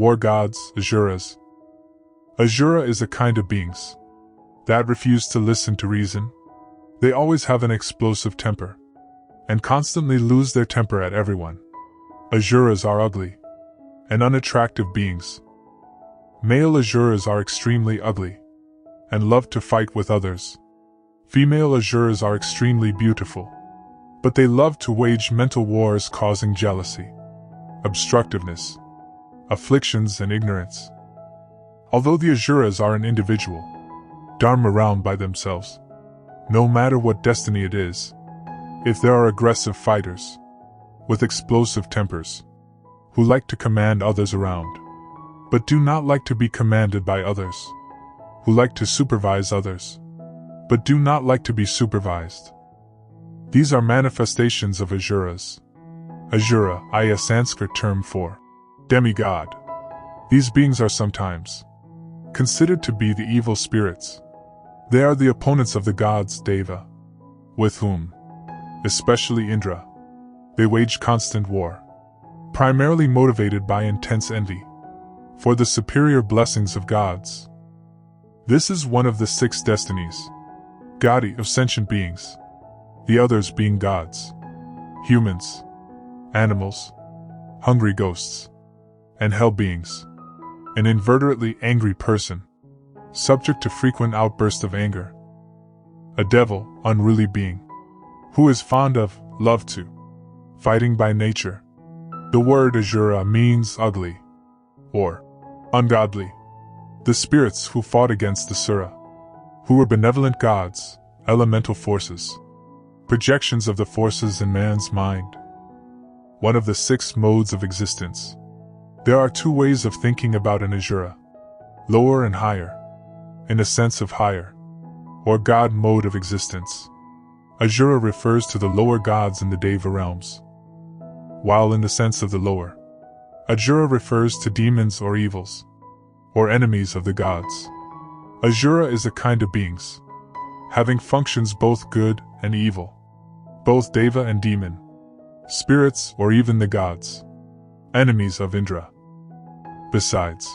War gods, Asuras. Asura is a kind of beings that refuse to listen to reason. They always have an explosive temper and constantly lose their temper at everyone. Asuras are ugly and unattractive beings. Male Asuras are extremely ugly and love to fight with others. Female Asuras are extremely beautiful, but they love to wage mental wars causing jealousy, obstructiveness, afflictions and ignorance. Although the Asuras are an individual, dharma realm by themselves, no matter what destiny it is, if there are aggressive fighters with explosive tempers who like to command others around, but do not like to be commanded by others, who like to supervise others, but do not like to be supervised. These are manifestations of Asuras. Asura is a Sanskrit term for demigod. These beings are sometimes considered to be the evil spirits. They are the opponents of the gods Deva, with whom, especially Indra, they wage constant war, primarily motivated by intense envy for the superior blessings of gods. This is one of the 6 destinies, Gadi, of sentient beings, the others being gods, humans, animals, hungry ghosts, and hell beings. An inveterately angry person, subject to frequent outbursts of anger. A devil, unruly being, who is fond of, love to, fighting by nature. The word Asura means ugly, or ungodly. The spirits who fought against the Sura, who were benevolent gods, elemental forces, projections of the forces in man's mind. One of the 6 modes of existence. There are 2 ways of thinking about an Asura, lower and higher. In a sense of higher, or God mode of existence, Asura refers to the lower gods in the Deva realms, while in the sense of the lower, Asura refers to demons or evils, or enemies of the gods. Asura is a kind of beings, having functions both good and evil, both Deva and demon, spirits or even the gods, enemies of Indra. Besides,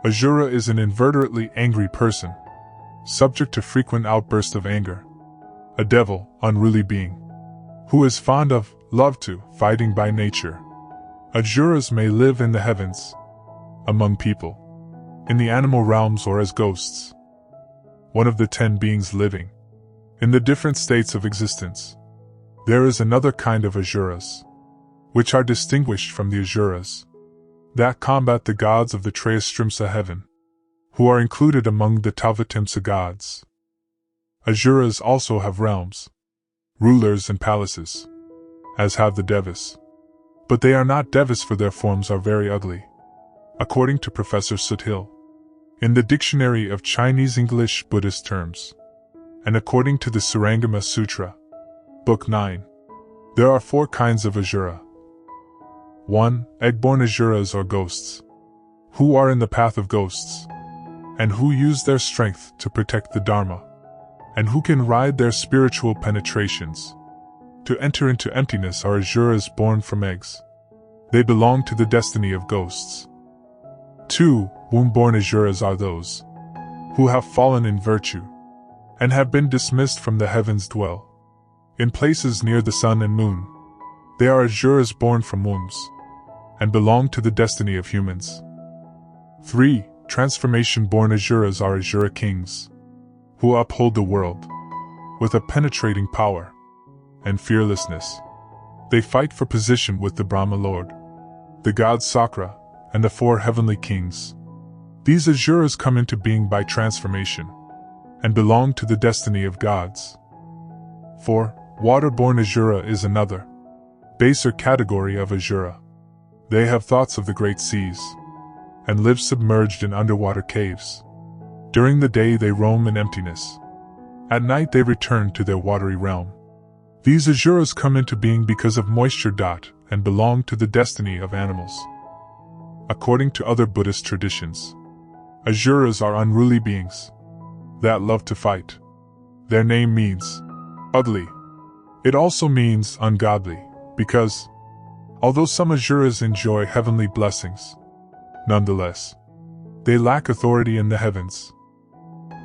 Asura is an inveterately angry person, subject to frequent outbursts of anger. A devil, unruly being, who is fond of, love to, fighting by nature. Asuras may live in the heavens, among people, in the animal realms or as ghosts. One of the 10 beings living in the different states of existence. There is another kind of Asuras, which are distinguished from the Asuras that combat the gods of the Trayastrimsa heaven, who are included among the Tavatimsa gods. Asuras also have realms, rulers and palaces, as have the Devas. But they are not Devas, for their forms are very ugly, according to Professor Suthil, in the Dictionary of Chinese English Buddhist Terms, and according to the Surangama Sutra, Book 9. There are 4 kinds of Asura. 1. Egg-born Asuras or ghosts, who are in the path of ghosts, and who use their strength to protect the Dharma, and who can ride their spiritual penetrations to enter into emptiness, are Asuras born from eggs. They belong to the destiny of ghosts. 2. Womb-born Asuras are those who have fallen in virtue and have been dismissed from the heavens, dwell in places near the sun and moon. They are Asuras born from wombs and belong to the destiny of humans. 3. Transformation-born Asuras are Asura kings, who uphold the world with a penetrating power and fearlessness. They fight for position with the Brahma Lord, the god Sakra, and the 4 heavenly kings. These Asuras come into being by transformation and belong to the destiny of gods. 4. Water-born Asura is another, baser category of Asura. They have thoughts of the great seas and live submerged in underwater caves. During the day they roam in emptiness. At night they return to their watery realm. These Asuras come into being because of moisture. And belong to the destiny of animals. According to other Buddhist traditions, Asuras are unruly beings that love to fight. Their name means ugly. It also means ungodly, because although some Asuras enjoy heavenly blessings, Nonetheless, they lack authority in the heavens.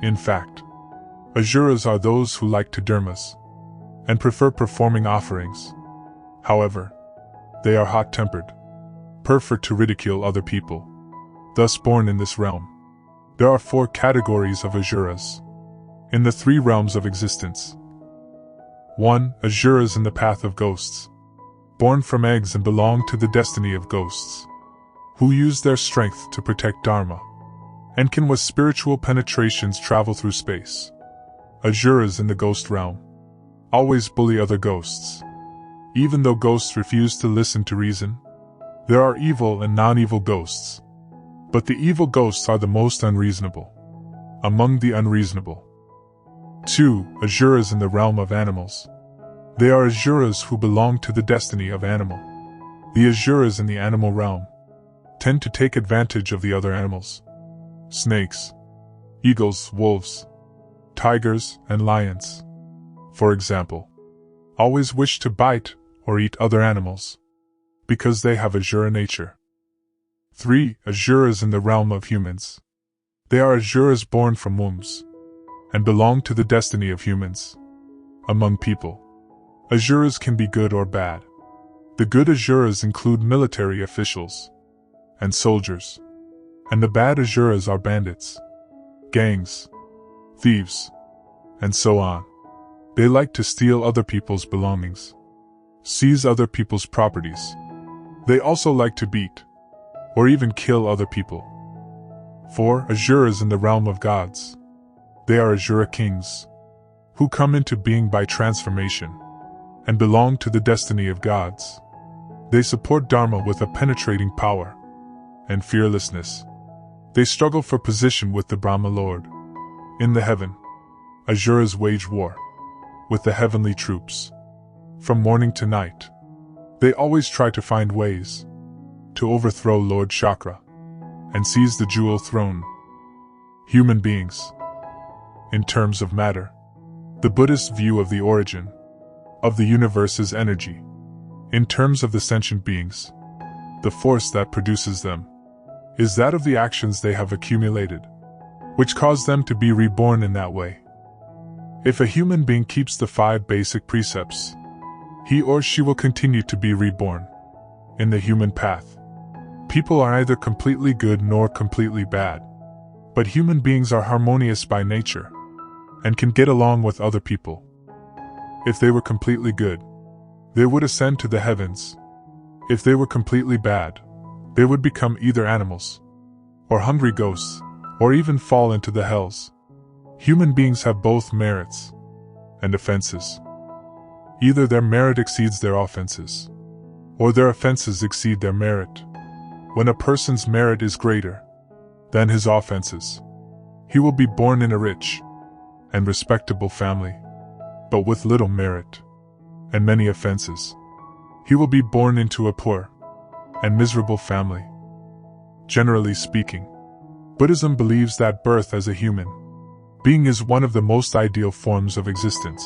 In fact, Asuras are those who like to dharmas and prefer performing offerings. However, they are hot-tempered, prefer to ridicule other people, thus born in this realm. There are 4 categories of Asuras in the 3 realms of existence. 1. Asuras in the path of ghosts, born from eggs and belong to the destiny of ghosts, who use their strength to protect Dharma, and can with spiritual penetrations travel through space. Asuras in the ghost realm always bully other ghosts. Even though ghosts refuse to listen to reason, there are evil and non-evil ghosts, but the evil ghosts are the most unreasonable among the unreasonable. 2. Asuras in the realm of animals. They are Asuras who belong to the destiny of animal. The Asuras in the animal realm tend to take advantage of the other animals. Snakes, eagles, wolves, tigers, and lions, for example, always wish to bite or eat other animals because they have Asura nature. 3. Asuras in the realm of humans. They are Asuras born from wombs and belong to the destiny of humans. Among people, Asuras can be good or bad. The good Asuras include military officials and soldiers, and the bad Asuras are bandits, gangs, thieves, and so on. They like to steal other people's belongings, seize other people's properties. They also like to beat or even kill other people. 4. Asuras in the realm of gods. They are Asura kings, who come into being by transformation and belong to the destiny of gods. They support Dharma with a penetrating power and fearlessness. They struggle for position with the Brahma Lord. In the heaven, Asuras wage war with the heavenly troops. From morning to night, they always try to find ways to overthrow Lord Chakra and seize the jewel throne. Human beings. In terms of matter, the Buddhist view of the origin of the universe is energy. In terms of the sentient beings, the force that produces them is that of the actions they have accumulated, which cause them to be reborn in that way. If a human being keeps the 5 basic precepts, he or she will continue to be reborn in the human path. People are neither completely good nor completely bad, but human beings are harmonious by nature and can get along with other people. If they were completely good, they would ascend to the heavens. If they were completely bad, they would become either animals, or hungry ghosts, or even fall into the hells. Human beings have both merits and offenses. Either their merit exceeds their offenses, or their offenses exceed their merit. When a person's merit is greater than his offenses, he will be born in a rich and respectable family, but with little merit and many offenses, he will be born into a poor and miserable family. Generally speaking, Buddhism believes that birth as a human being is one of the most ideal forms of existence,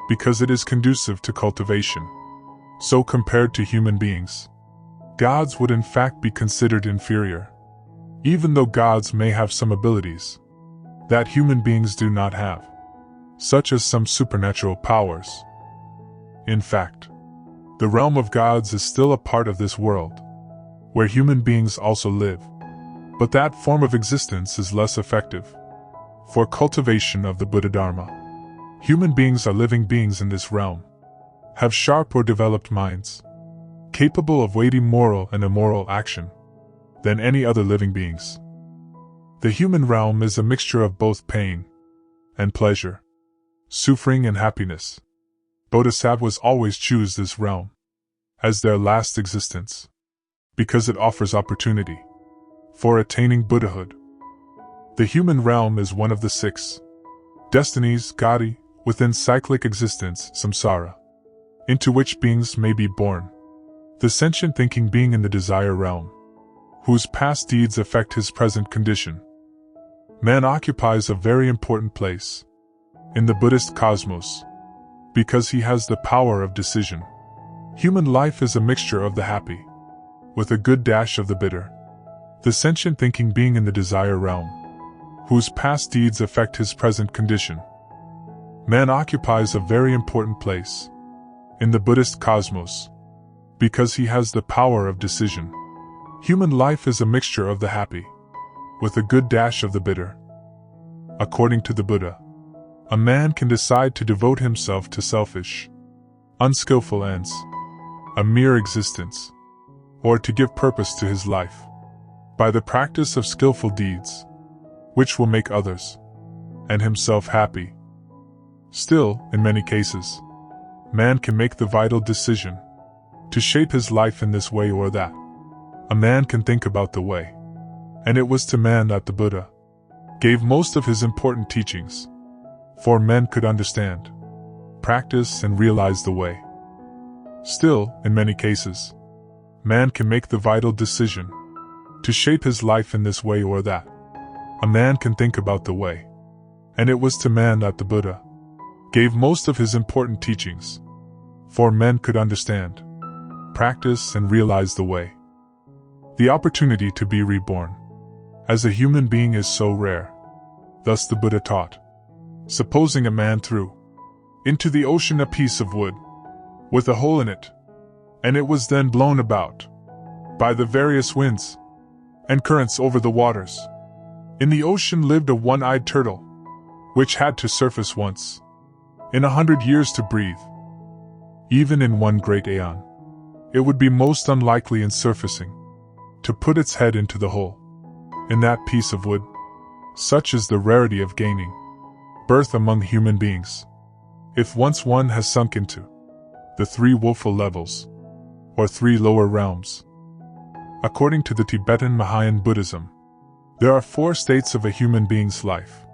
because it is conducive to cultivation. So compared to human beings, gods would in fact be considered inferior, even though gods may have some abilities that human beings do not have, such as some supernatural powers. In fact, the realm of gods is still a part of this world, where human beings also live, but that form of existence is less effective for cultivation of the Buddha Dharma. Human beings are living beings in this realm, have sharp or developed minds, capable of weighty moral and immoral action than any other living beings. The human realm is a mixture of both pain and pleasure, suffering and happiness. Bodhisattvas always choose this realm as their last existence, because it offers opportunity for attaining Buddhahood. The human realm is one of the 6 destinies, gati, within cyclic existence, samsara, into which beings may be born. The sentient thinking being in the desire realm, whose past deeds affect his present condition. Man occupies a very important place in the Buddhist cosmos, because he has the power of decision. Human life is a mixture of the happy, with a good dash of the bitter. the sentient thinking being in the desire realm, whose past deeds affect his present condition. Man occupies a very important place in the Buddhist cosmos because he has the power of decision. Human life is a mixture of the happy with a good dash of the bitter. According to the Buddha, a man can decide to devote himself to selfish, unskillful ends, a mere existence, or to give purpose to his life by the practice of skillful deeds, which will make others and himself happy. Still, in many cases, man can make the vital decision to shape his life in this way or that. A man can think about the way, and it was to man that the Buddha gave most of his important teachings, for men could understand, practice, and realize the way. Still, in many cases, man can make the vital decision to shape his life in this way or that. A man can think about the way, and it was to man that the Buddha gave most of his important teachings, for men could understand, practice, and realize the way. The opportunity to be reborn as a human being is so rare. Thus the Buddha taught, supposing a man threw into the ocean a piece of wood with a hole in it, and it was then blown about by the various winds and currents over the waters. In the ocean lived a one-eyed turtle, which had to surface once in 100 years to breathe. Even in one great aeon, it would be most unlikely in surfacing to put its head into the hole in that piece of wood. Such is the rarity of gaining birth among human beings. If once one has sunk into the three woeful levels, or three lower realms. According to the Tibetan Mahayana Buddhism, there are four states of a human being's life.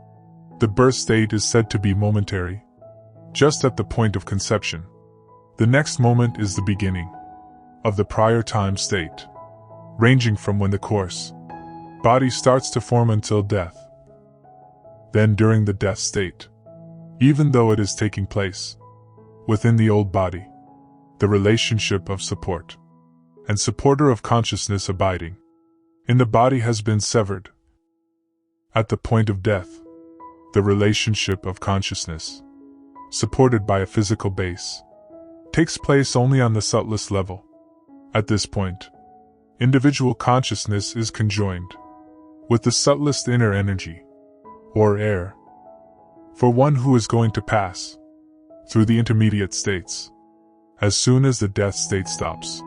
The birth state is said to be momentary, just at the point of conception. The next moment is the beginning of the prior time state, ranging from when the coarse body starts to form until death. Then during the death state, even though it is taking place within the old body, the relationship of support and supporter of consciousness abiding in the body has been severed. At the point of death, the relationship of consciousness, supported by a physical base, takes place only on the subtlest level. At this point, individual consciousness is conjoined with the subtlest inner energy, or air. For one who is going to pass through the intermediate states, as soon as the death state stops,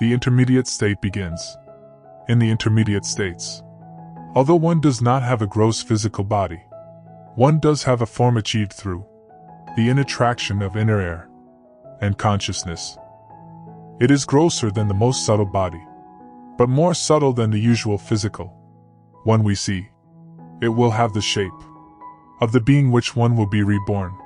the intermediate state begins. In the intermediate states, although one does not have a gross physical body, one does have a form achieved through the inattraction of inner air and consciousness. It is grosser than the most subtle body, but more subtle than the usual physical one we see. It will have the shape of the being which one will be reborn.